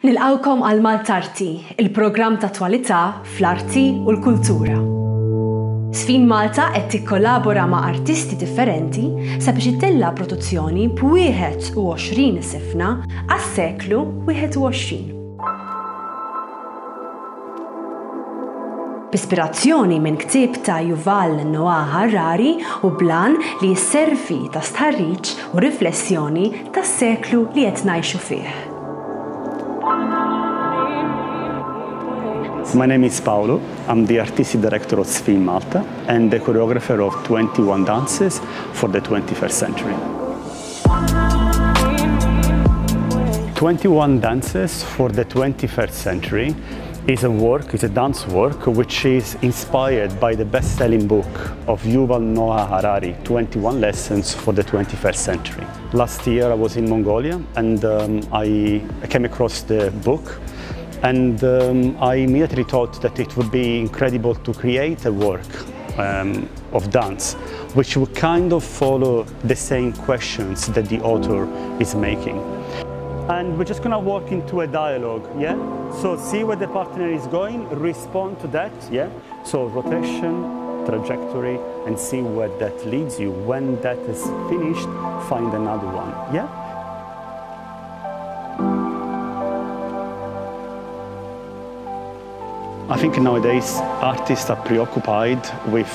Nilqawkom għal Maltarti, il-programm ta' attwalità fl-arti u l-kultura. żfin Malta qed tikkollabora ma' artisti differenti sabiex itella produzzjoni b'21 żifna għas-seklu 21. B'ispirazzjoni minn ktieb ta' Yuval Noah Harari u bl-għan li sservi ta' stħarriġ u riflessjoni tas-seklu li qed ngħixu fih. My name is Paolo. I'm the artistic director of żfin-Malta and the choreographer of 21 dances for the 21st century. 21 dances for the 21st century is a dance work which is inspired by the best-selling book of Yuval Noah Harari, 21 Lessons for the 21st Century. Last year I was in Mongolia and I came across the book. And I immediately thought that it would be incredible to create a work of dance which would kind of follow the same questions that the author is making. And we're just going to walk into a dialogue, yeah? So see where the partner is going, respond to that, yeah? So rotation, trajectory, and see where that leads you. When that is finished, find another one, yeah? I think nowadays artists are preoccupied with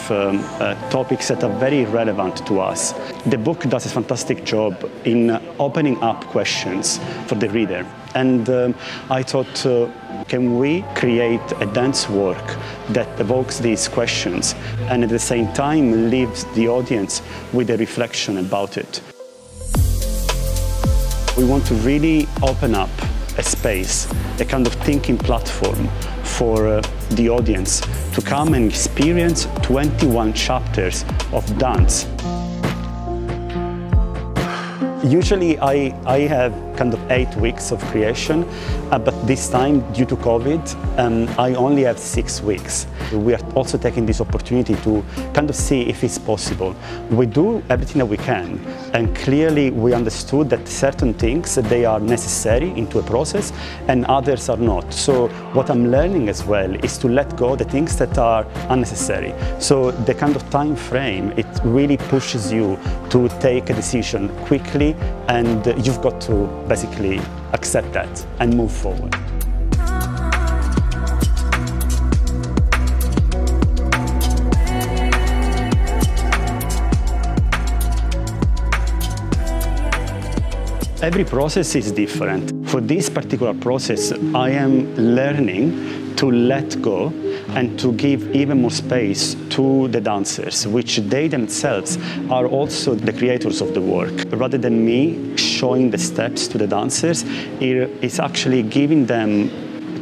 topics that are very relevant to us. The book does a fantastic job in opening up questions for the reader. And I thought, can we create a dance work that evokes these questions and at the same time leaves the audience with a reflection about it? We want to really open up a space, a kind of thinking platform for the audience to come and experience 21 chapters of dance. Usually I have kind of 8 weeks of creation, but this time, due to COVID, I only have 6 weeks. We are also taking this opportunity to kind of see if it's possible. We do everything that we can, and clearly we understood that certain things, they are necessary into a process, and others are not. So what I'm learning as well is to let go the things that are unnecessary. So the kind of time frame, it really pushes you to take a decision quickly, and you've got to basically accept that and move forward. Every process is different. For this particular process, I am learning to let go and to give even more space to the dancers, which they themselves are also the creators of the work. Rather than me showing the steps to the dancers, it's actually giving them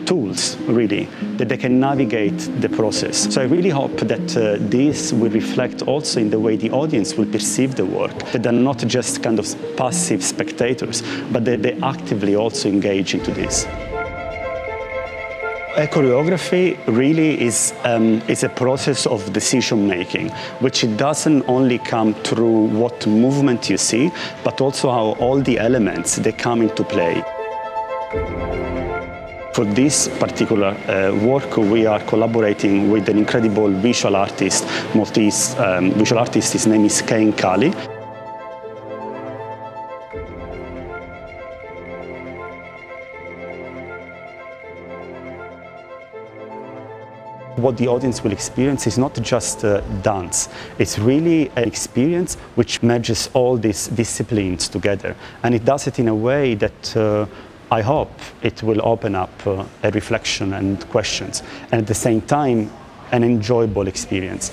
tools, really, that they can navigate the process. So I really hope that this will reflect also in the way the audience will perceive the work, that they're not just kind of passive spectators, but that they actively also engage into this. A choreography really is a process of decision-making, which it doesn't only come through what movement you see, but also how all the elements, they come into play. For this particular work, we are collaborating with an incredible visual artist, Maltese visual artist. His name is Kali. What the audience will experience is not just dance, it's really an experience which merges all these disciplines together. And it does it in a way that I hope it will open up a reflection and questions, and at the same time, an enjoyable experience.